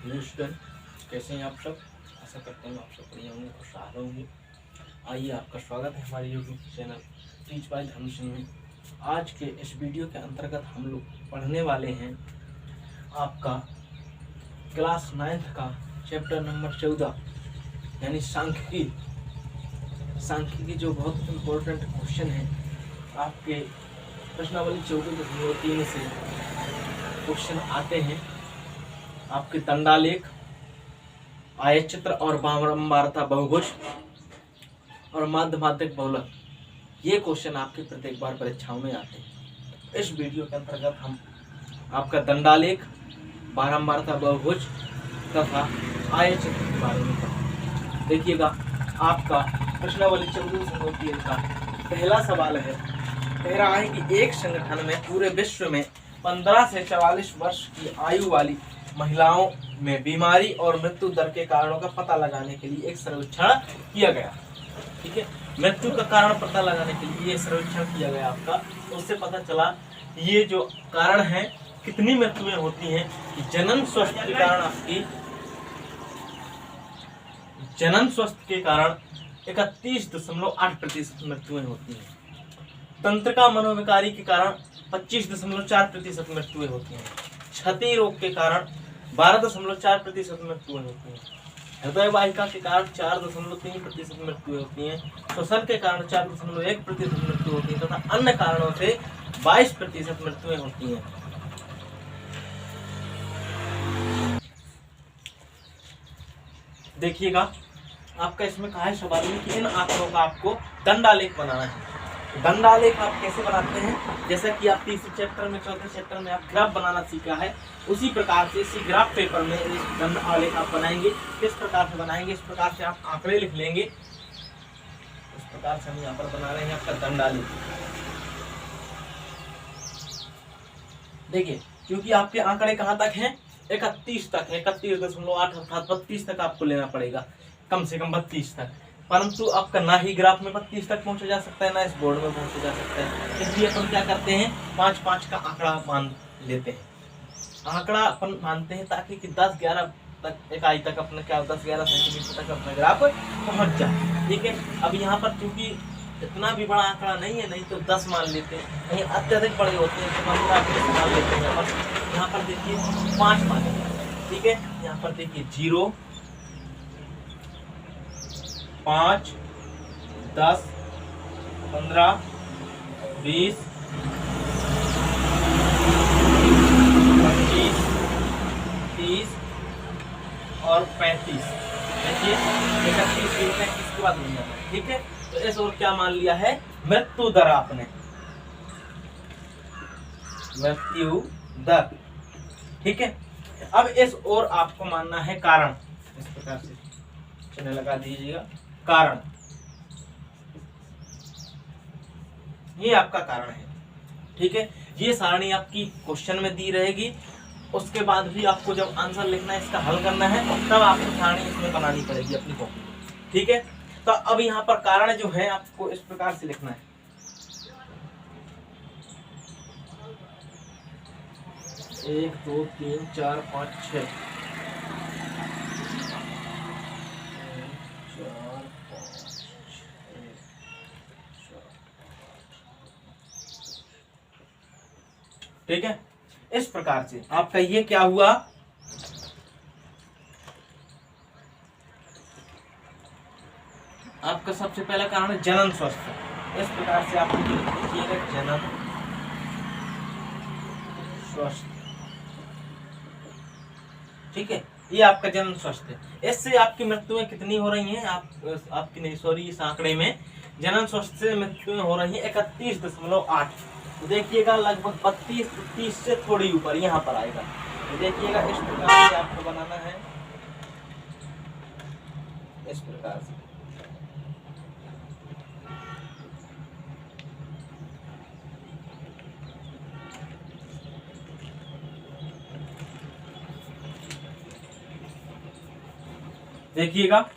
Hello student, कैसे हैं आप सब। आशा करते हैं आप सब बढ़िया होंगे, खुशहाल होंगे। आइए, आपका स्वागत है हमारे YouTube channel teach bye Dharam Singh में। आज के इस वीडियो के अंतर्गत हम लोग पढ़ने वाले हैं आपका क्लास 9th का चैप्टर नंबर 14 यानी सांख्यिकी जो बहुत इम्पोर्टेंट क्वेश्चन है। आपके प्रश्नावली 14.3 से क्वेश्चन आते हैं। आपके दंडालेख, आयतचित्र और बारंबारता बहुभुज और माध्यमात्मक बहुलक, ये क्वेश्चन आपके प्रत्येक बार परीक्षाओं में आते हैं। इस वीडियो के अंतर्गत हम आपका दंडालेख, बारंबारता बहुभुज तथा आयतचित्र के बारे में पढ़ेंगे। देखिएगा, आपका प्रश्नावली 14.3 का पहला सवाल है। कह रहा है कि एक संगठन में पूरे विश्व में 15 से 44 वर्ष की आयु वाली महिलाओं में बीमारी और मृत्यु दर के कारणों का पता लगाने के लिए एक सर्वेक्षण किया गया। ठीक है, मृत्यु का कारण पता लगाने के लिए ये सर्वेक्षण किया गया आपका। तो उससे पता चला ये जो कारण है, कितनी मृत्युएं होती हैं कि जनन स्वास्थ्य के कारण आपकी जनन स्वास्थ्य के कारण 31.8% मृत्युएं होती हैं। तंत्रिका मनोविकारी के कारण 25.4% मृत्युएं होती हैं। क्षति रोग के कारण 12.4% मृत्युएं होती हैं। हृदय वाहिका के कारण 4.3% मृत्युएं होती हैं। श्वसन के कारण 4.1% मृत्यु होती है तथा अन्य कारणों से 22% मृत्युएं होती हैं। देखिएगा, आपका इसमें कहा है सवाल में कि इन आंकड़ों का आपको दंडालेख बनाना है। दंडालेख आप कैसे बनाते हैं, जैसा कि आप तीसरे चैप्टर में, चौथे चैप्टर में आप ग्राफ बनाना सीखा है, उसी प्रकार से इसी ग्राफ पेपर में एक दंडालेख आप बनाएंगे। किस प्रकार से बनाएंगे, इस प्रकार से आप आंकड़े लिख लेंगे। इस प्रकार से हम यहाँ पर बना रहे हैं आपका दंडालेख। देखिए, क्योंकि आपके आंकड़े कहाँ तक हैं, 31 तक है, 31.8 अर्थात 32 तक आपको लेना पड़ेगा, कम से कम 32 तक। परंतु आपका ना ही ग्राफ में 32 तक पहुंचा जा सकता है, ना इस बोर्ड में पहुंचा जा सकता है। इसलिए अपन क्या करते हैं, 5-5 का आंकड़ा मान लेते हैं। आंकड़ा अपन मानते हैं ताकि कि 10-11 तक इकाई तक अपने क्या 10-11 सेंटीमीटर तक अपना ग्राफ पहुंच जाए। ठीक है, अब यहाँ पर चूंकि इतना भी बड़ा आंकड़ा नहीं है, नहीं तो 10 मान लेते हैं, कहीं अत्यधिक बड़े होते हैं तो 15 मान लेते हैं। और यहाँ पर देखिए 5 मानेंगे। ठीक है, यहाँ पर देखिए 0, 5, 10, 15, 20, 25, 30 और 35। देखिए 31 के बाद मिल जाता है। ठीक है, तो इस और क्या मान लिया है, मृत्यु दर आपने, मृत्यु दर। ठीक है, अब इस और आपको मानना है कारण। इस प्रकार से चिन्ह लगा दीजिएगा, कारण। ये आपका कारण है। ठीक है, ये सारणी आपकी क्वेश्चन में दी रहेगी। उसके बाद भी आपको जब आंसर लिखना है, इसका हल करना है, तब आपको सारणी इसमें बनानी पड़ेगी अपनी कॉपी में। ठीक है, तो अब यहाँ पर कारण जो है आपको इस प्रकार से लिखना है। एक, 2, 3, 4, 5, 6। ठीक है, इस प्रकार से आपका ये क्या हुआ, आपका सबसे पहला कारण है जनन स्वास्थ्य। इस प्रकार से आप लिखिएगा, जनन स्वास्थ्य। ठीक है, ये आपका जनन स्वास्थ्य। इससे आपकी मृत्युएं कितनी हो रही हैं, आपकी नहीं, सॉरी, इस आंकड़े में जनन स्वास्थ्य से मृत्युएं हो रही हैं 31.8। तो देखिएगा लगभग 32-30 से थोड़ी ऊपर यहाँ पर आएगा। तो देखिएगा इस प्रकार से आपको बनाना है, इस प्रकार से। देखिएगा,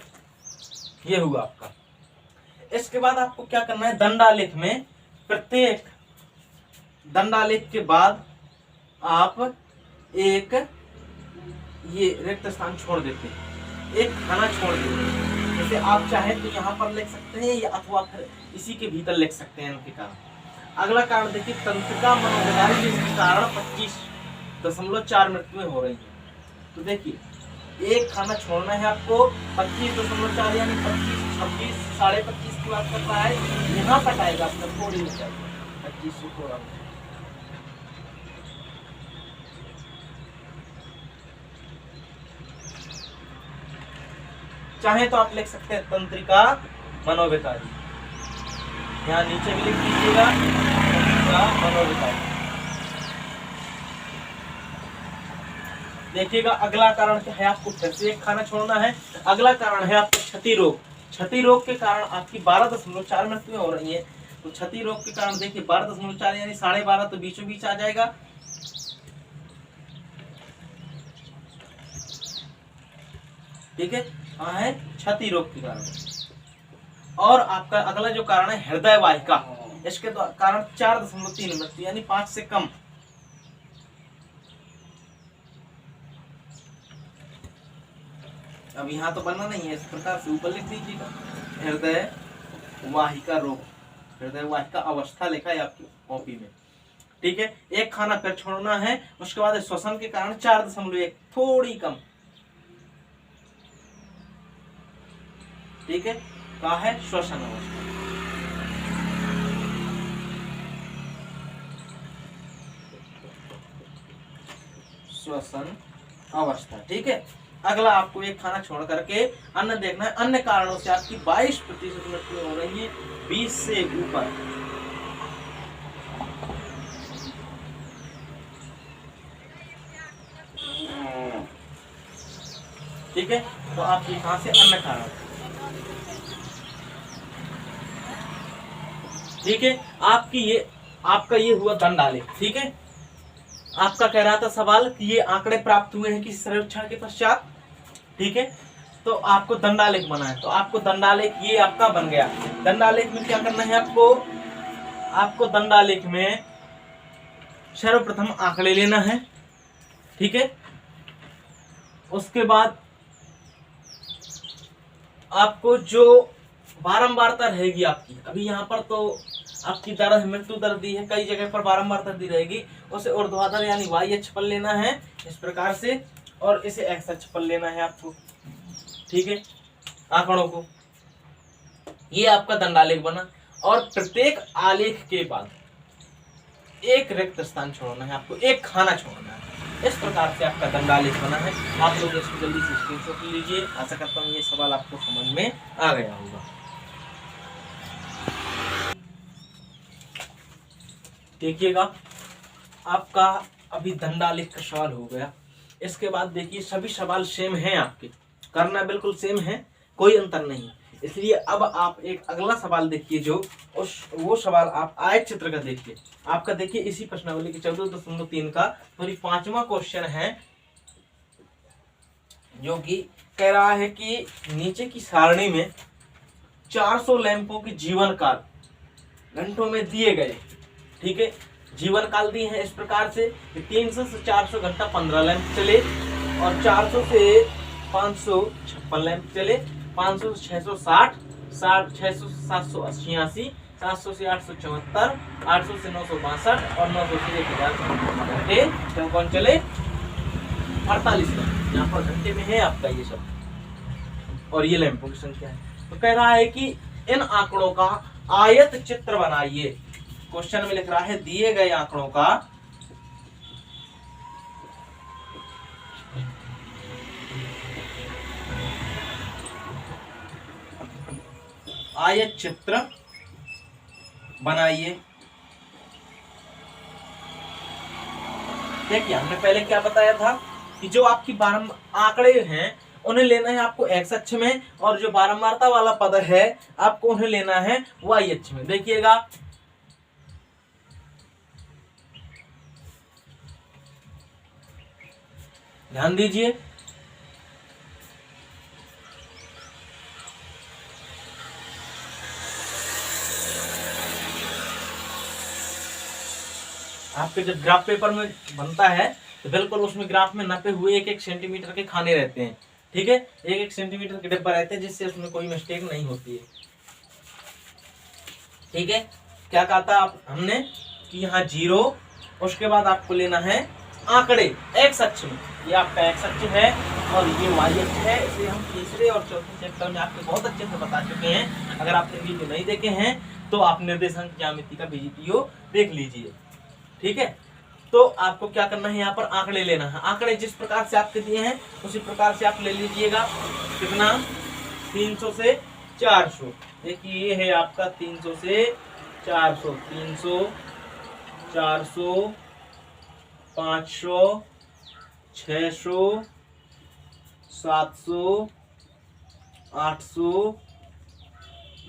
ये हुआ आपका। इसके बाद आपको क्या करना है, दंडालेख में प्रत्येक दंडालेख के बाद आप एक ये रिक्त स्थान छोड़ देते हैं, एक खाना छोड़ देते हैं। जैसे आप चाहे तो यहाँ पर लिख सकते हैं या अथवा फिर इसी के भीतर लिख सकते हैं इनके कारण। अगला कारण देखिए, तंत्रिका मनोविकारी जिसके कारण 25.4 मृत्युएं हो रही हैं। तो देखिए एक खाना छोड़ना है आपको, 25.4 यानी 25, 26, 25.5 की बात कर रहा है। यहाँ पर आएगा आपका थोड़ी ऊंचाई 25 से थोड़ा। चाहे तो आप लिख सकते हैं तंत्रिका मनोविकारी, यहाँ नीचे भी लिख दीजिएगा तंत्रिका मनोविकारी। देखिएगा अगला कारण क्या है, आपको फिर से एक खाना छोड़ना है। अगला कारण है आपको क्षति रोग। क्षति रोग के कारण आपकी 12.4 मृत्यु हो रही है। तो क्षति रोग के कारण देखिए 12.4 यानी 12.5 तो बीचों बीच आ जाएगा। ठीक है, कहाँ है, क्षति रोग के कारण। और आपका अगला जो कारण है हृदय वाहिका, इसके कारण 4.3 मृत्यु यानी 5 से कम। अब यहाँ तो बना नहीं है, इस प्रकार से ऊपर लिख दीजिएगा हृदय वाहिका रोग, हृदय वाहिका अवस्था लिखा है आपकी कॉपी में। ठीक है, एक खाना फिर छोड़ना है। उसके बाद श्वसन के कारण 4.1 थोड़ी कम। ठीक है, कहा है श्वसन अवस्था। श्वसन अवस्था। ठीक है, अगला आपको एक खाना छोड़ करके अन्य देखना है। अन्य कारणों से आपकी 22% मृत्यु हो रही है 20 से ऊपर। ठीक है, तो आप यहां से अन्य कारण। ठीक है, आपका ये हुआ दंडालेख। ठीक है, आपका कह रहा था सवाल कि ये आंकड़े प्राप्त हुए हैं कि सर्वेक्षण के पश्चात। ठीक है, तो आपको दंडालेख बना है। तो आपको दंडालेख ये आपका बन गया। दंडालेख में क्या करना है आपको दंडालेख में सर्वप्रथम आंकड़े लेना है। ठीक है, उसके बाद आपको जो बारंबारता रहेगी आपकी, अभी यहाँ पर तो आपकी दर मृत्यु दर दी है, कई जगह पर बारंबारता दी रहेगी, उसे ऊर्ध्वाधर यानी वाई अक्ष पर लेना है इस प्रकार से, और इसे एक्स अक्ष पर लेना है आपको। ठीक है, आंकड़ों को, ये आपका दंडालेख बना। और प्रत्येक आलेख के बाद एक रिक्त स्थान छोड़ना है आपको, एक खाना छोड़ना है। इस प्रकार से आपका दंडालेख बना है। आप लोग इसको जल्दी से स्क्रीनशॉट लीजिए। आशा करता हूँ ये सवाल आपको समझ में आ गया होगा। देखिएगा आपका अभी दंडालेख का सवाल हो गया। इसके बाद देखिए सभी सवाल सेम हैं, आपके करना बिल्कुल सेम है, कोई अंतर नहीं। इसलिए अब आप एक अगला सवाल देखिए, जो वो सवाल आप आयत चित्र का देखिए। आपका देखिए इसी प्रश्नावली के 14.3 का पूरी 5वां क्वेश्चन है, जो कि कह रहा है कि नीचे की सारणी में 400 लैंपों की जीवन काल घंटों में दिए गए। ठीक है, जीवन काल दिए हैं इस प्रकार से 300 से 400 घंटा 15 लैंप चले, और 400 से 556 लैंप चले, 500 से 660, 600 से 788, 700 से 874, 800 से 962 और 900 से 1000 घंटे कौन चले 48 लैंप। यहाँ पर घंटे में है आपका ये सब, और ये लैंपों की संख्या है। तो कह रहा है कि इन आंकड़ों का आयत चित्र बनाइए। क्वेश्चन में लिख रहा है दिए गए आंकड़ों का आयत चित्र बनाइए। देखिए हमने पहले क्या बताया था कि जो आपकी आंकड़े हैं उन्हें लेना है आपको एक्स अक्ष में, और जो बारंबारता वाला पद है आपको उन्हें लेना है वाई अक्ष में। देखिएगा ध्यान दीजिए, आपके जब ग्राफ पेपर में बनता है तो बिल्कुल उसमें ग्राफ में नपे हुए 1-1 सेंटीमीटर के खाने रहते हैं, ठीक है, 1-1 सेंटीमीटर के डिब्बा रहते हैं, जिससे उसमें कोई मिस्टेक नहीं होती है, ठीक है। क्या कहा था आप हमने कि यहाँ 0, उसके बाद आपको लेना है आंकड़े एक्स अक्ष में, ये आपका एक्स अक्ष है और ये वाई अक्ष है। इसे हम तीसरे और चौथे चैप्टर में आपको बहुत अच्छे से बता चुके हैं। अगर आपने वीडियो नहीं देखे हैं तो आप निर्देशांक ज्यामिति का वीडियो देख लीजिए, ठीक है। तो आपको क्या करना है, यहाँ पर आंकड़े लेना है। आंकड़े जिस प्रकार से आपके दिए हैं उसी प्रकार से आप ले लीजिएगा। कितना, 300 से 400। देखिए ये है आपका 300 से 400, 300, 400, 500, 600, 700, 800,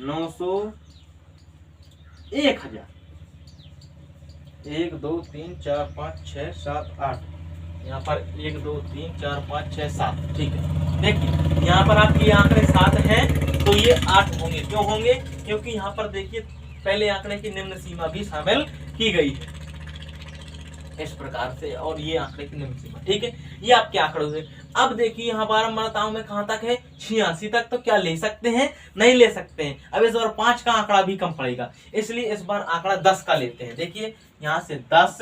900, 1000। 1 2 3 4 5 6 7 8, यहाँ पर 1 2 3 4 5 6 7, ठीक है। देखिए यहाँ पर आपके आंकड़े 7 हैं तो ये 8 होंगे। क्यों होंगे, क्योंकि यहाँ पर देखिए पहले आंकड़े की निम्न सीमा भी शामिल की गई है इस प्रकार से, और ये आंकड़े की निम्न सीमा, ठीक है। ये आपके आंकड़े हुए। अब देखिए यहाँ बारंबारताओं में कहां तक है, 86 तक। तो क्या ले सकते हैं, नहीं ले सकते हैं। अब इस बार 5 का आंकड़ा भी कम पड़ेगा, इसलिए इस बार आंकड़ा 10 का लेते हैं। देखिए यहाँ से 10,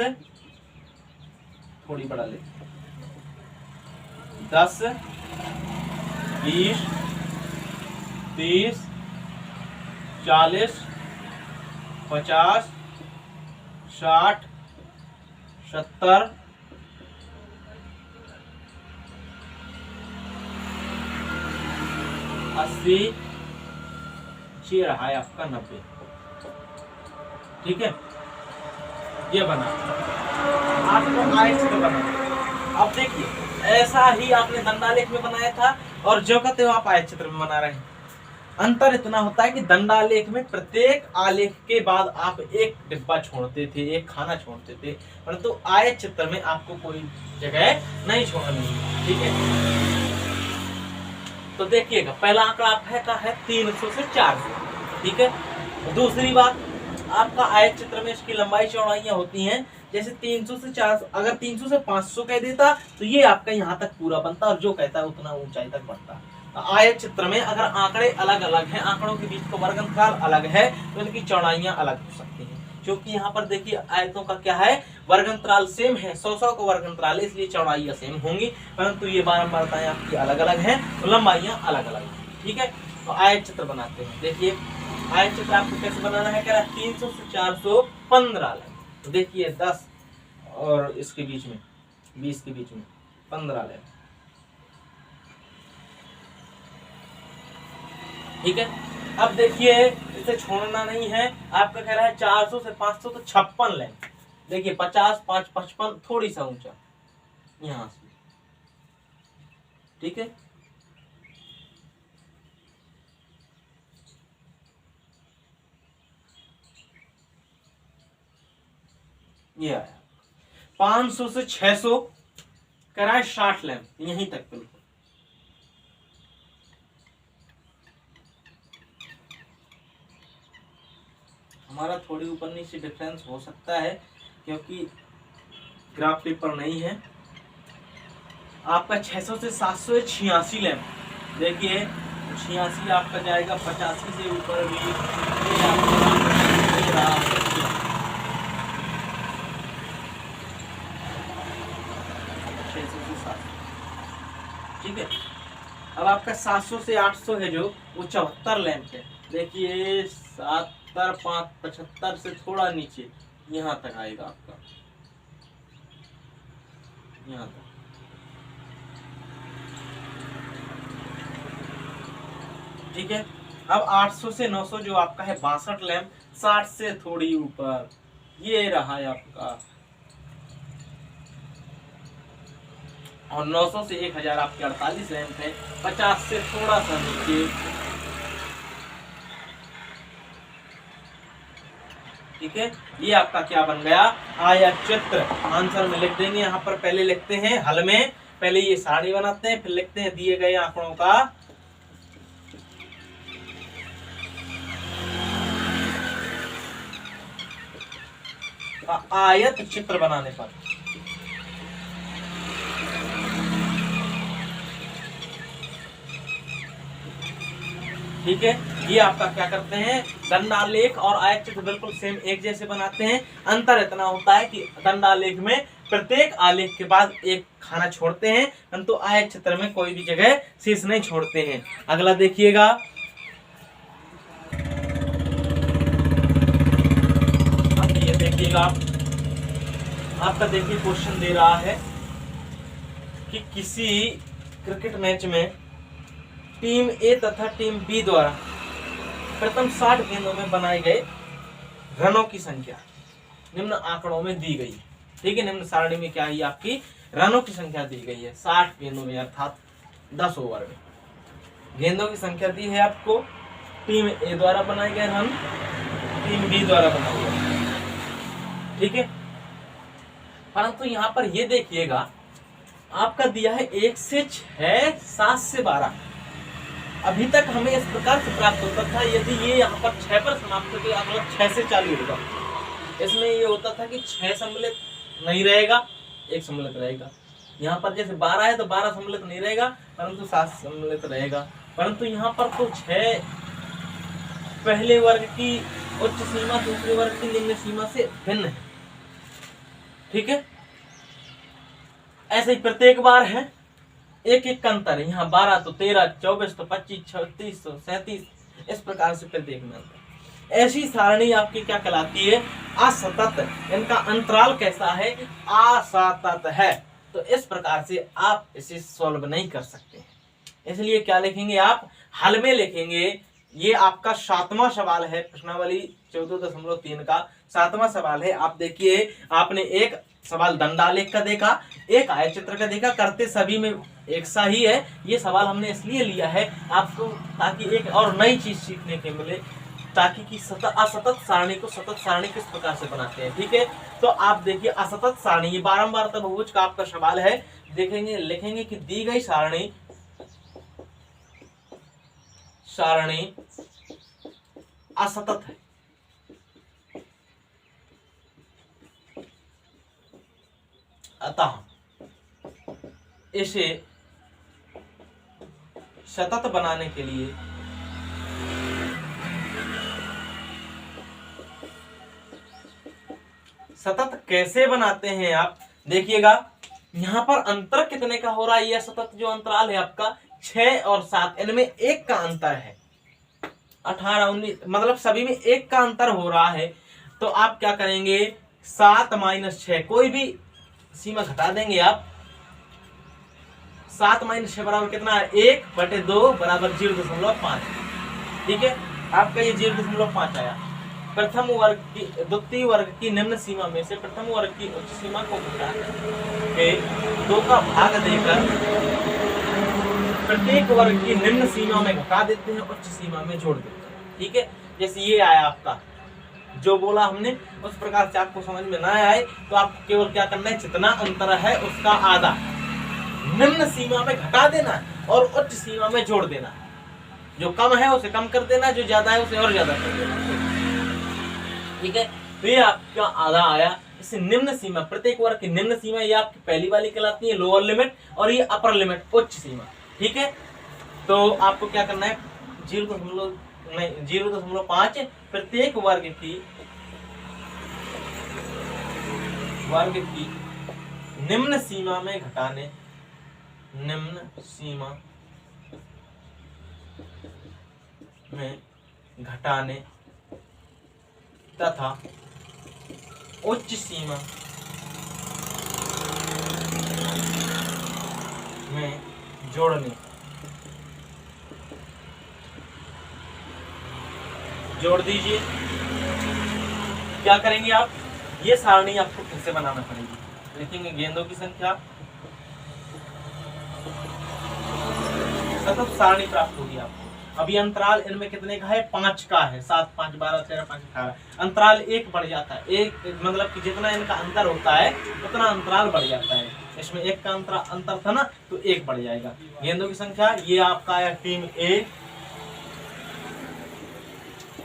थोड़ी बड़ा लेते हैं, 10, 20, 30, 40, 50, 60, 70, 80, ये रहा है आपका 90, ठीक है। ये बना आपको आयत बना। अब देखिए ऐसा ही आपने दंडालेख में बनाया था और जो कहते हो आप आयत चित्र में बना रहे हैं। अंतर इतना होता है कि दंडालेख में प्रत्येक आलेख के बाद आप एक डिब्बा छोड़ते थे, एक खाना छोड़ते थे, परंतु आयत चित्र में आपको कोई जगह नहीं छोड़नी, ठीक है। तो देखिएगा पहला आंकड़ा आपका है 300 से 400, ठीक है। दूसरी बात, आपका आयत चित्र में इसकी लंबाई चौड़ाइयां होती हैं। जैसे 300 से 400, अगर 300 से 500 कह देता तो ये आपका यहाँ तक पूरा बनता, और जो कहता है उतना ऊंचाई तक बनता। आयत चित्र में अगर आंकड़े अलग अलग हैं, आंकड़ों के बीच का वर्गंतराल अलग है, तो इनकी चौड़ाइयां अलग हो सकती हैं। क्योंकि यहाँ पर देखिए आयतों का क्या है, वर्गंतराल सेम है, 100 का वर्गंतराल है, इसलिए चौड़ाइयां सेम होंगी, परंतु ये बारंबारताएं आपकी अलग अलग हैं, तो लंबाइयां अलग अलग हैं, ठीक है। तो आयत चित्र बनाते हैं। देखिए आयत चित्र आपको कैसे बनाना है, कह रहा है 300 से 400 15 लाइन। तो देखिए 10 और इसके बीच में 20 के बीच में 15 लाइन, ठीक है। अब देखिए इसे छोड़ना नहीं है, आपका कह रहा है 400 से 500 तो 56 लाइन। देखिए 50, 5, 55, थोड़ी सा ऊंचा यहां से, ठीक है। ये आया 500 से 600 कह रहा है 60 लाइन, यहीं तक बिल्कुल। हमारा थोड़ी ऊपर नीचे डिफरेंस हो सकता है क्योंकि ग्राफ पेपर नहीं है। आपका 600 से 700 है 86 लैम्प। देखिए 86 आपका जाएगा 85 से ऊपर भी, 600 से 700, ठीक है। अब आपका 700 से 800 है जो, वो 74 लैम्प है। देखिए 7 5 75 से थोड़ा नीचे यहाँ तक आएगा आपका, यहाँ तक, ठीक है। अब 800 से 900 जो आपका है 62 लैम्प, 60 से थोड़ी ऊपर, ये रहा है आपका। और 900 से 1000 आपके 48 लैम्प है, 50 से थोड़ा सा नीचे, ठीक है। ये आपका क्या बन गया, आयत चित्र। आंसर में लिख देंगे, यहाँ पर पहले लिखते हैं हल में, पहले ये सारणी बनाते हैं, फिर लिखते हैं दिए गए आंकड़ों का आयत चित्र बनाने पर। ठीक है, ये आपका क्या करते हैं, दंडालेख और आयत चित्र बिल्कुल सेम एक जैसे बनाते हैं। अंतर इतना होता है कि दंडालेख में प्रत्येक आलेख के बाद एक खाना छोड़ते हैं, परंतु आयत चित्र में कोई भी जगह शेष नहीं छोड़ते हैं। अगला देखिएगा, ये देखिएगा आपका देखिए क्वेश्चन दे रहा है कि किसी क्रिकेट मैच में टीम ए तथा टीम बी द्वारा प्रथम 60 गेंदों में बनाए गए रनों की संख्या निम्न आंकड़ों में दी गई है। ठीक है, निम्न सारणी में क्या है, आपकी रनों की संख्या दी गई है 60 गेंदों में, अर्थात 10 ओवर में गेंदों की संख्या दी है आपको। टीम ए द्वारा बनाए गए रन, टीम बी द्वारा बनाए गए, ठीक है। परंतु यहाँ पर ये देखिएगा आपका दिया है 1 से 6, 7 से 12। अभी तक हमें इस प्रकार से प्राप्त होता था, यदि ये यहाँ पर 6 पर समाप्त होगा, अगला 6 से चालू होगा। इसमें ये होता था कि 6 सम्मिलित नहीं रहेगा, 1 सम्मिलित रहेगा। यहाँ पर जैसे 12 है तो 12 सम्मिलित नहीं रहेगा, परंतु 7 सम्मिलित रहेगा। परंतु यहाँ पर तो 6 पहले वर्ग की उच्च सीमा दूसरे वर्ग की निम्न सीमा से भिन्न है, ठीक है। ऐसे ही प्रत्येक बार है, एक एक का अंतर है। यहाँ 12 तो 13, 24 तो 25, 36 तो 37, इस प्रकार से प्रत्येक में अंतर। ऐसी सारणी आपकी क्या कहलाती है, असतत। इनका अंतराल कैसा है, असतत है। तो इस प्रकार से आप इसे सॉल्व नहीं कर सकते, इसलिए क्या लिखेंगे आप, हल में लिखेंगे। ये आपका 7वां सवाल है, प्रश्नावली 14.3 का 7वां सवाल है। आप देखिए, आपने एक सवाल दंडालेख का देखा, एक आयत चित्र का देखा, करते सभी में एक सा ही है। ये सवाल हमने इसलिए लिया है आपको, ताकि एक और नई चीज सीखने के मिले, ताकि कि असतत सारणी को सतत सारणी किस प्रकार से बनाते हैं, ठीक है। तो आप देखिए असतत सारणी, ये बारंबार बहुभुज का आपका सवाल है। देखेंगे, लिखेंगे कि दी गई सारणी असतत है, अतः इसे सतत बनाने के लिए सतत कैसे बनाते हैं आप देखिएगा। यहाँ पर अंतर कितने का हो रहा है, यह सतत जो अंतराल है आपका 6 और 7, इनमें 1 का अंतर है। 18, 19 मतलब सभी में 1 का अंतर हो रहा है। तो आप क्या करेंगे, 7 - 6 कोई भी सीमा घटा देंगे आप। 7 - 6 बराबर कितना है, 1/2 बराबर 0.5, ठीक है। आपका ये 0.5 आया। प्रथम वर्ग की द्वितीय वर्ग की निम्न सीमा में से प्रथम वर्ग की उच्च सीमा को घटा के 2 का भाग देकर प्रत्येक वर्ग की निम्न सीमा में घटा देते हैं, उच्च सीमा में जोड़ देते हैं, ठीक है। जैसे ये आया आपका, जो बोला हमने उस प्रकार से आपको समझ में ना आए तो आपको केवल क्या करना है, जितना अंतर है उसका आधा निम्न सीमा में घटा देना और उच्च सीमा में जोड़ देना। जो कम है उसे कम कर देना, जो ज्यादा है उसे और ज्यादा कर देना, ठीक है। तो ये आपका आधा आया। इसे निम्न सीमा, प्रत्येक वर्ग की निम्न सीमा, ये आपकी पहली वाली कहलाती है लोअर लिमिट, और ये अपर लिमिट उच्च सीमा, ठीक है। तो आपको क्या करना है, 0.5 प्रत्येक वर्ग की निम्न सीमा में घटाने, निम्न सीमा में घटाने तथा उच्च सीमा में जोड़ दीजिए। क्या करेंगे आप, ये सारणी आपको फिर से बनाना पड़ेगी। देखेंगे गेंदों की संख्या, सतत सारणी प्राप्त होगी आपको। अभी अंतराल इनमें कितने का है, 5 का है, 7, 5, 12, 13, 5, 18। अंतराल 1 बढ़ जाता है, एक मतलब कि जितना इनका अंतर होता है उतना अंतराल बढ़ जाता है। इसमें 1 का अंतर था ना, तो 1 बढ़ जाएगा। गेंदों की संख्या, ये आपका आया टीम ए,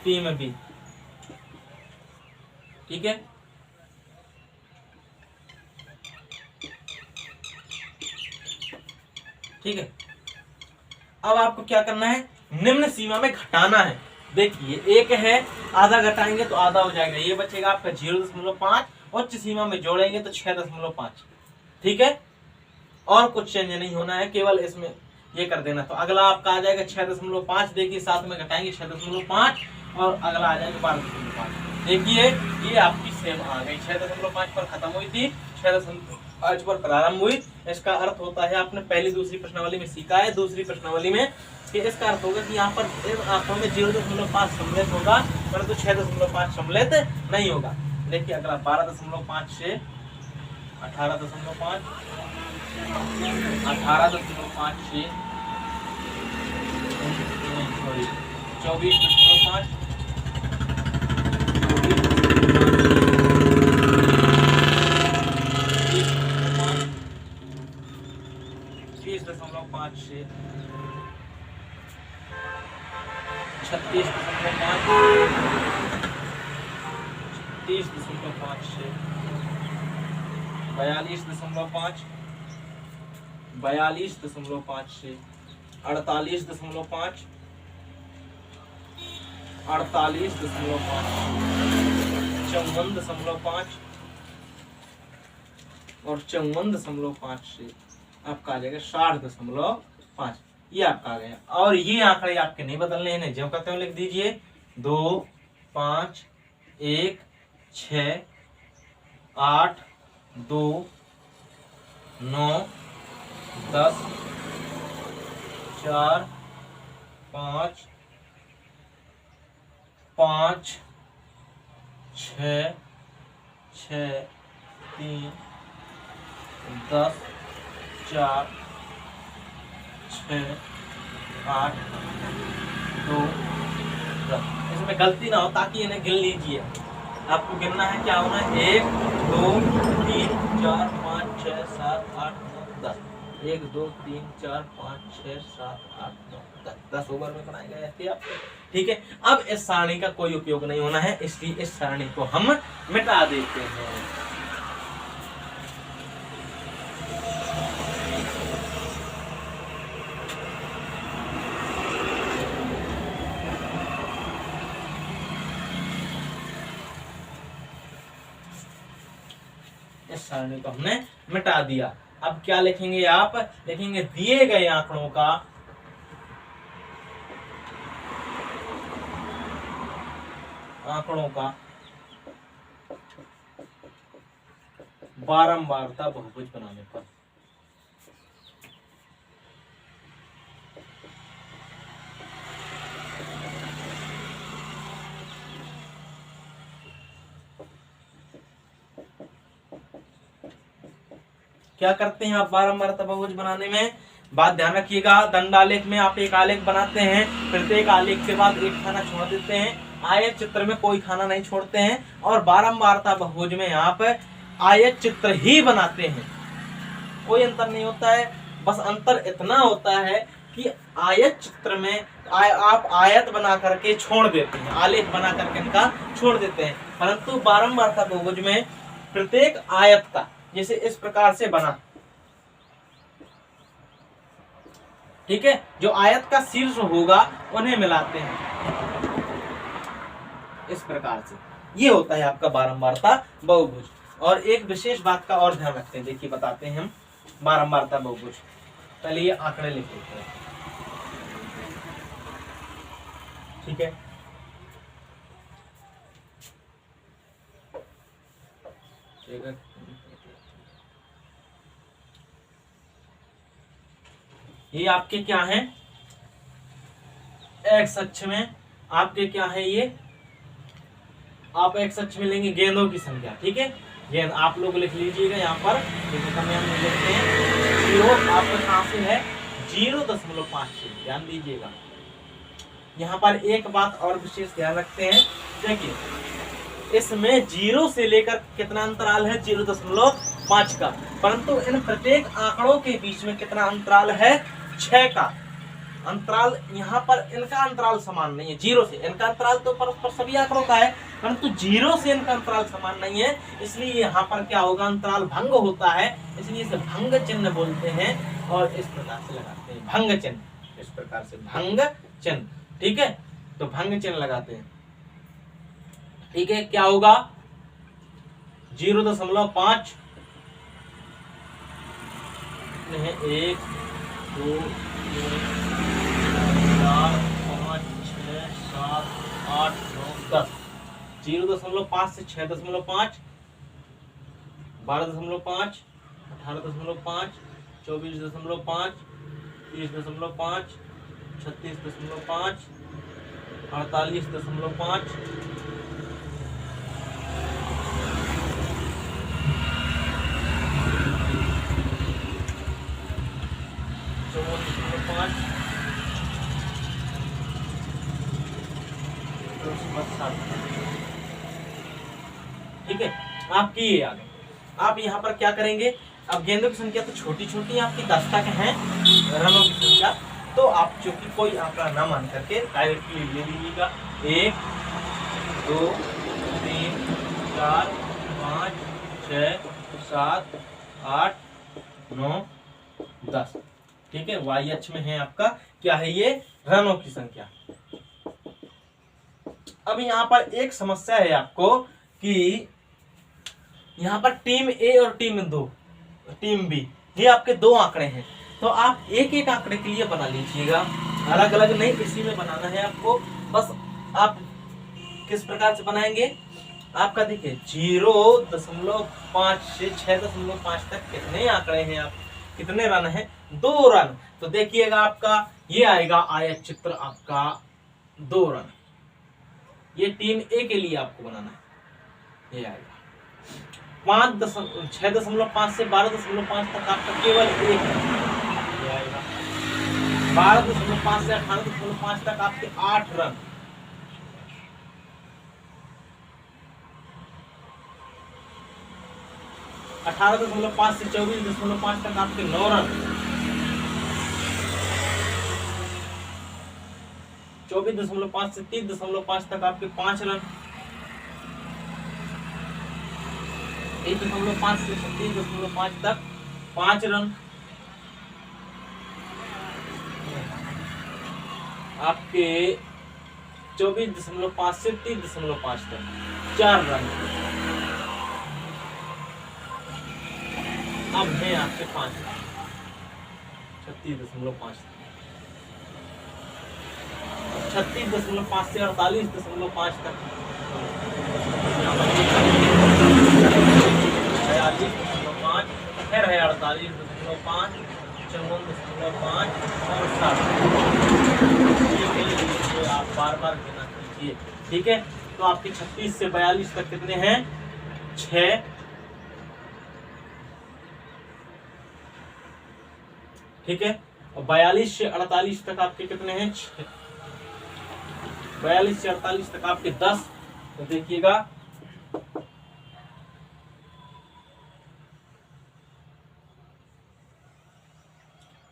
टीम बी, ठीक है। ठीक है, अब आपको क्या करना है, निम्न सीमा में घटाना है। देखिए 1 है, आधा घटाएंगे तो आधा हो जाएगा, ये बचेगा आपका 0.5, उच्च सीमा में जोड़ेंगे तो 6.5। ठीक है, और कुछ चेंज नहीं होना है, केवल इसमें ये कर देना। तो अगला आपका आ जाएगा 6.5, देखिए साथ में घटाएंगे 6.5 और अगला आ जाएगा 12.5। देखिए ये आपकी सेम आ गई, 6.5 पर खत्म हुई थी, 6.5 पर प्रारंभ हुई। इसका अर्थ होता है, आपने पहली दूसरी प्रश्नावली में सीखा है, दूसरी प्रश्नावली में, कि इसका अर्थ होगा कि यहाँ पर इन आंकड़ों में 0.5 सम्मिलित होगा, परंतु 6.5 सम्मिलित नहीं होगा। देखिए अगला 12.5 से 18.5, 18.5 से 24.5, 30.5 से 36.5, 30.5 से 42.5, 42.5 से 48.5, 48.5, 54.5 और 54.5 से आपका आ जाएगा 60.5। ये आपका आ गया। और ये आंकड़े आपके नहीं बदलने हैं, जो कहते हैं लिख दीजिए 2, 5, 1, 6, 8, 2, 9, 10, 4, 5, 5, 6, 6, 3, 10, 4, 6, 8, 2, 10। इसमें गलती ना हो, ताकि इन्हें गिन लीजिए। आपको गिनना है, क्या होना है, 1, 2, 3, 4, 5, 6, 7, 8, 9, 10। 1, 2, 3, 4, 5, 6, 7, 8, 9, 10। 10 ओवर में बनाए गए थे आपके। ठीक है, अब इस सारणी का कोई उपयोग नहीं होना है, इसलिए इस सारणी को हम मिटा देते हैं। इस सारणी को हमने मिटा दिया। अब क्या लिखेंगे, आप लिखेंगे दिए गए आंकड़ों का बारंबारता बहुभुज बनाने पर। क्या करते हैं आप बारंबारता बहुभुज बनाने में? बात ध्यान रखिएगा, दंडालेख में आप एक आलेख बनाते हैं, प्रत्येक आलेख के बाद एक खाना छोड़ देते हैं, आयत चित्र में कोई खाना नहीं छोड़ते हैं, और बारंबारता बहुभुज में आप आयत चित्र ही बनाते हैं। कोई अंतर नहीं होता है, बस अंतर इतना होता है कि आयत चित्र में आप आयत बना करके छोड़ देते हैं, आलेख बना करके इनका छोड़ देते हैं, परंतु बारंबारता बहुभुज में प्रत्येक आयत का, जैसे इस प्रकार से बना, ठीक है, जो आयत का शीर्ष होगा उन्हें मिलाते हैं इस प्रकार से। ये होता है आपका बारंबारता बहुभुज। और एक विशेष बात का और ध्यान रखते हैं, देखिए बताते हैं हम बारंबारता बहुभुज। पहले ये आंकड़े लिख लेते हैं, ठीक है। ये आपके क्या हैं, एक्स अक्ष में आपके क्या है, ये आप एक्स अक्ष में लेंगे गेंदों की संख्या, ठीक है। गेंद आप लोग लिख लीजिएगा यहाँ पर, हम लिखते हैं 0, आपका कहाँ से है 0.5। ध्यान दीजिएगा, यहाँ पर एक बात और विशेष ध्यान रखते हैं, देखिए इसमें 0 से लेकर कितना अंतराल है, 0.5 का, परंतु इन प्रत्येक आंकड़ों के बीच में कितना अंतराल है, 6 का अंतराल। यहाँ पर इनका अंतराल समान नहीं है 0 से, इनका अंतराल तो परस्पर सभी आंकड़ों का है, परंतु 0 से इनका अंतराल समान नहीं है, इसलिए यहाँ पर क्या होगा, अंतराल भंग होता है, इसलिए इसे भंग चिन्ह बोलते हैं, और इस प्रकार से लगाते हैं भंग चिन्ह। इस प्रकार से भंग चिन्ह। ठीक है, तो भंग चिन्ह लगाते हैं। ठीक है, क्या होगा 0.5 है 1 2 3 4 5 6 7 8 9 10। 0.5 से 6.5, 12.5, 18.5, 24.5, 30.5, 36.5, 48.5, 54.5, ठीक है। आपकी ये आ गए। आप यहाँ पर क्या करेंगे, अब गेंदों की संख्या तो छोटी छोटी आपकी 10 तक है, रनों की संख्या तो आप चूंकि कोई आंकड़ा ना मान करके डायरेक्टली ले लीजिएगा। 1 2 3 4 5 6 7 8 9 10। ठीक है, वाई अक्ष में है आपका क्या है, ये रनों की संख्या। अब यहाँ पर एक समस्या है आपको कि यहाँ पर टीम ए और टीम बी ये आपके दो आंकड़े हैं, तो आप एक एक आंकड़े के लिए बना लीजिएगा, अलग अलग नहीं इसी में बनाना है आपको। बस आप किस प्रकार से बनाएंगे, आपका देखिए 0.5 से 6.5 तक कितने आंकड़े हैं, आप कितने रन है, 2 रन। तो देखिएगा आपका ये आएगा आयत चित्र आपका 2 रन। ये टीम ए के लिए आपको बनाना है, ये आएगा 6.5 से 12.5 तक आपका केवल 1 रन, ये आएगा 12.5 से 18.5 तक आपके 8 रन, 18.5 से 24.5 तक आपके 9 रन, 24.5 से 30.5 तक आपके 5 रन, 1.5 से 36.5 तक 5 रन, आपके 24.5 से 30.5 तक 4 रन। अब है आपके 5 रन 36.5 36.5 से 48.5 तक 42.5, फिर है 48.5, 54.5 और 60। आप बार बार गिना कीजिए। ठीक है, तो आपके 36 से 42 तक कितने हैं, 6। ठीक है, और 42 से 48 तक आपके कितने हैं, 6। 42 से 48 तक आपके 10। तो देखिएगा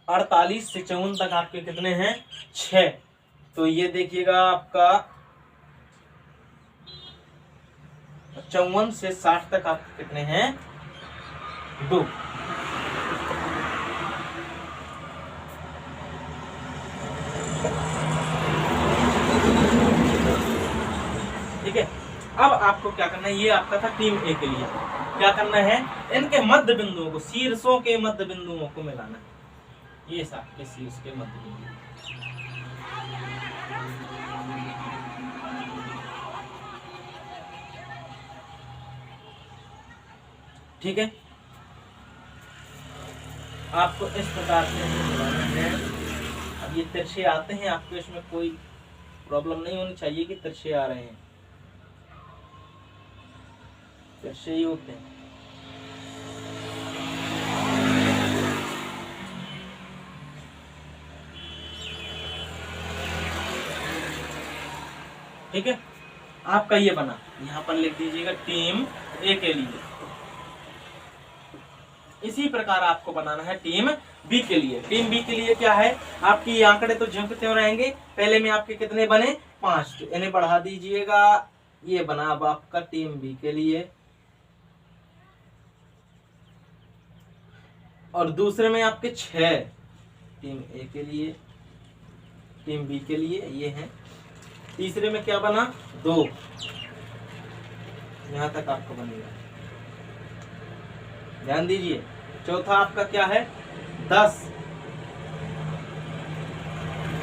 48 से 54 तक आपके कितने हैं, 6। तो ये देखिएगा आपका 54 से 60 तक आपके कितने हैं, 2। ठीक है, अब आपको क्या करना है, ये आपका था टीम ए के लिए। क्या करना है, इनके मध्य बिंदुओं को, शीर्षों के मध्य बिंदुओं को मिलाना है। ये आपके शीर्ष के मध्य बिंदु। ठीक है, आपको इस प्रकार से मिलाना है। अब ये तिरछे आते हैं आपको, इसमें कोई प्रॉब्लम नहीं होनी चाहिए कि तिरछे आ रहे हैं, तिरछे ही होते हैं। ठीक है, आपका ये बना, यहाँ पर लिख दीजिएगा टीम ए के लिए। इसी प्रकार आपको बनाना है टीम बी के लिए। टीम बी के लिए क्या है, आपकी आंकड़े तो ज्यों के त्यों रहेंगे। पहले में आपके कितने बने, 5, तो इन्हें बढ़ा दीजिएगा। ये बना अब आपका टीम बी के लिए। और दूसरे में आपके 6 टीम ए के लिए। टीम बी के लिए ये है। तीसरे में क्या बना 2, यहाँ तक आपका बनेगा, ध्यान दीजिए। चौथा आपका क्या है 10,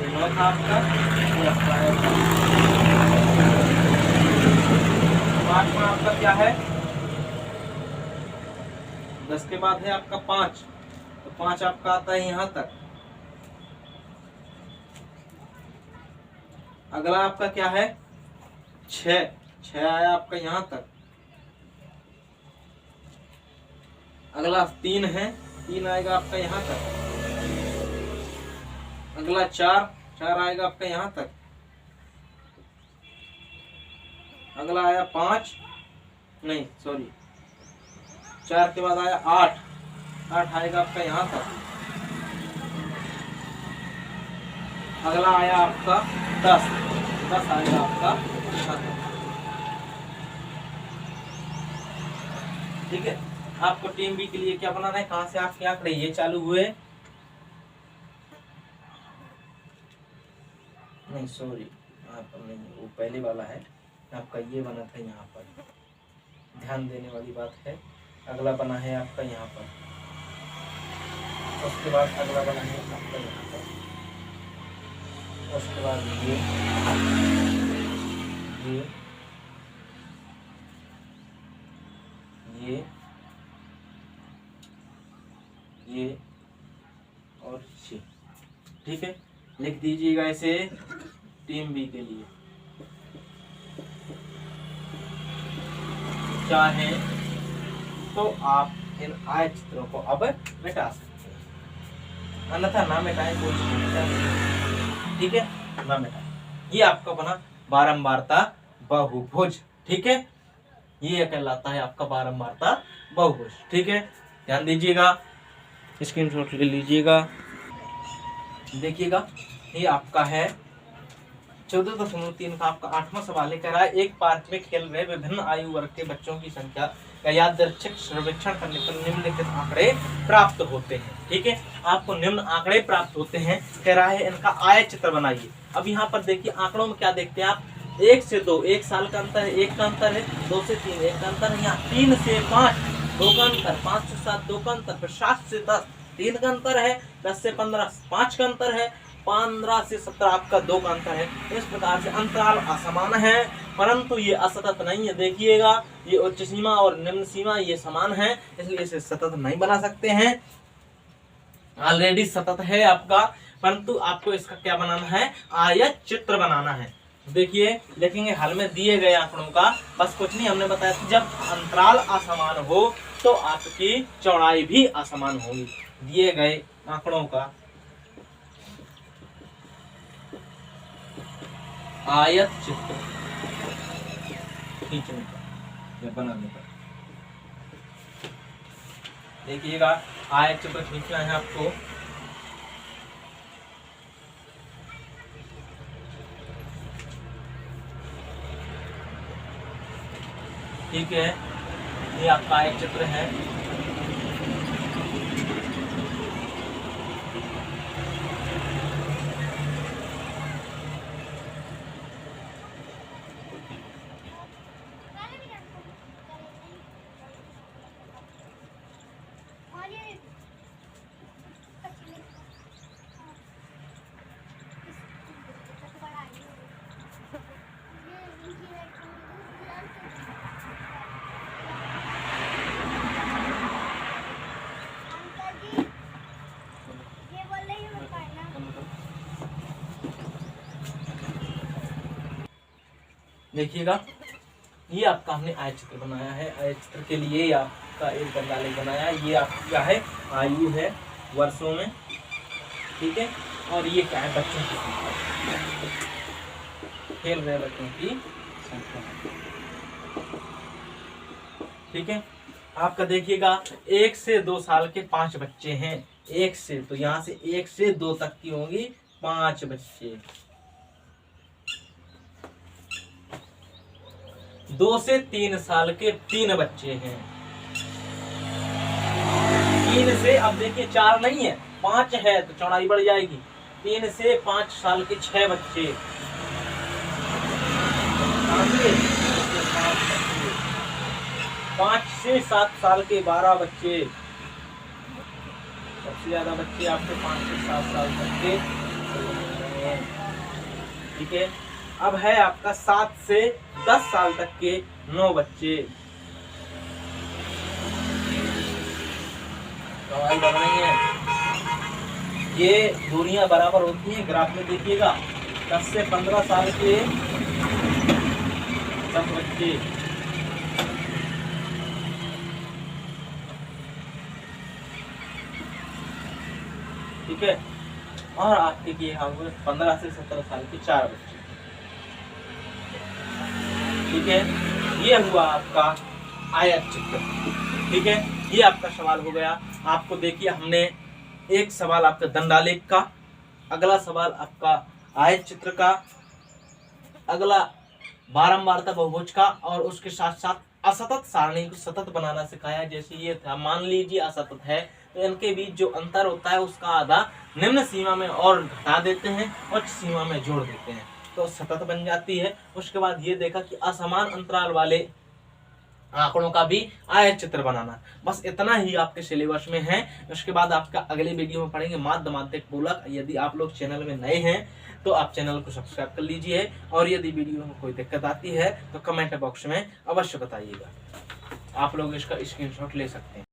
चौथा आपका पांचवा आपका क्या है 10 के बाद है आपका 5, तो 5 आपका आता है यहाँ तक। अगला आपका क्या है 6, 6 आया आपका यहाँ तक। अगला 3 है, 3 आएगा आपका यहाँ तक। अगला 4, 4 आएगा आपका यहाँ तक। अगला आया 5, नहीं सॉरी 4 के बाद आया 8, 8 आएगा आपका यहाँ तक। अगला आया आपका 10, 10 आएगा आपका यहाँ तक। ठीक है, आपको टीम बी के लिए क्या बनाना है, कहां से आपके आंकड़े ये चालू हुए, नहीं सॉरी यहाँ पर नहीं, वो पहले वाला है आपका, ये बना था यहाँ पर, ध्यान देने वाली बात है। अगला बना है आपका यहाँ पर, उसके बाद अगला बना है आपका यहाँ पर, उसके बाद ये और ये। ठीक है, लिख दीजिएगा इसे टीम बी के लिए। चाहे तो आप इन आयतचित्रों को अब मिटा सकते हैं, अन्यथा ना मिटाएं कोई समस्या नहीं। ठीक है, ना मिटाएं। ये आपका बना बारंबारता बहुभुज। ठीक है, ये कहलाता है आपका बारंबारता बहुभुज। ठीक है, ध्यान दीजिएगा, स्क्रीनशॉट ले लीजिएगा। देखिएगा, ये आपका है 14.3 का आपका 8वां सवाल है। कह रहा है एक पार्क में खेल रहे विभिन्न आयु वर्ग के बच्चों की संख्या का यादृच्छिक सर्वेक्षण करने पर निम्नलिखित आंकड़े प्राप्त होते हैं। ठीक है, आपको निम्न आंकड़े प्राप्त होते हैं। कह रहा है इनका आयत चित्र बनाइए। अब यहाँ पर देखिए आंकड़ों में क्या देखते हैं आप, 1 से 2 1 साल का अंतर है, 1 का अंतर है, 2 से 3 1 का अंतर है, यहाँ 3 से 5 2 का अंतर, 5 से 7 2 का अंतर, फिर 7 से 10 3 का अंतर है, 10 से 15 5 का अंतर है, 15 से 17 आपका 2 का अंतर है। इस प्रकार से अंतराल असमान है, परंतु ये असतत नहीं है। देखिएगा, ये उच्च सीमा और निम्न सीमा ये समान है, इसलिए इसे सतत नहीं बना सकते हैं। ऑलरेडी सतत है आपका, परंतु आपको इसका क्या बनाना है, आयत चित्र बनाना है। देखिए लिखेंगे हल में दिए गए आंकड़ों का, बस कुछ नहीं, हमने बताया था जब अंतराल असमान हो तो आपकी चौड़ाई भी असमान होगी। दिए गए आंकड़ों का आयत चित्र खींचने का या बनाने का। देखिएगा, आयत चित्र खींचना है आपको। ठीक है, ये आपका आयत चित्र है। देखिएगा, ये आपका हमने आयत चित्र बनाया है। आयत चित्र के लिए आपका एक दंडालेख बनाया है। ये आपकी क्या है, आयु है वर्षों में। ठीक है, और ये क्या है, बच्चों की संख्या, खेल रहे बच्चों की संख्या। ठीक है, आपका देखिएगा 1 से 2 साल के 5 बच्चे हैं। 1 से, तो यहाँ से 1 से 2 तक की होंगी 5 बच्चे। 2 से 3 साल के 3 बच्चे हैं। 3 से, अब देखिए 4 नहीं है 5 है, तो चौड़ाई बढ़ जाएगी। 3 से 5 साल के 6 बच्चे, 5 से 7 साल के 12 बच्चे। सबसे ज्यादा बच्चे आपके 5 से 7 साल तक के। ठीक है, अब है आपका 7 से 10 साल तक के 9 बच्चे। सवाल बन रही है, ये दूरियां बराबर होती हैं। ग्राफ में देखिएगा, 10 से 15 साल के 10 बच्चे, ठीक है, और आपके किए होंगे 15 से 17 साल के 4 बच्चे। ठीक है, ये हुआ आपका आयत चित्र। ठीक है, ये आपका सवाल हो गया। आपको देखिए, हमने एक सवाल आपका दंडालेख का, अगला सवाल आपका आयत चित्र का, अगला बारंबारता बहुभुज का, और उसके साथ साथ असतत सारणी को सतत बनाना सिखाया। जैसे ये था, मान लीजिए असतत है तो इनके बीच जो अंतर होता है उसका आधा निम्न सीमा में और घटा देते हैं, उच्च सीमा में जोड़ देते हैं, तो सतत बन जाती है। उसके बाद ये देखा कि असमान अंतराल वाले आंकड़ों का भी आयत चित्र बनाना। बस इतना ही आपके सिलेबस में है। उसके बाद आपका अगले वीडियो में पढ़ेंगे माध्य माध्यक पूरक। यदि आप लोग चैनल में नए हैं तो आप चैनल को सब्सक्राइब कर लीजिए, और यदि वीडियो में कोई दिक्कत आती है तो कमेंट बॉक्स में अवश्य बताइएगा। आप लोग इसका स्क्रीनशॉट ले सकते हैं।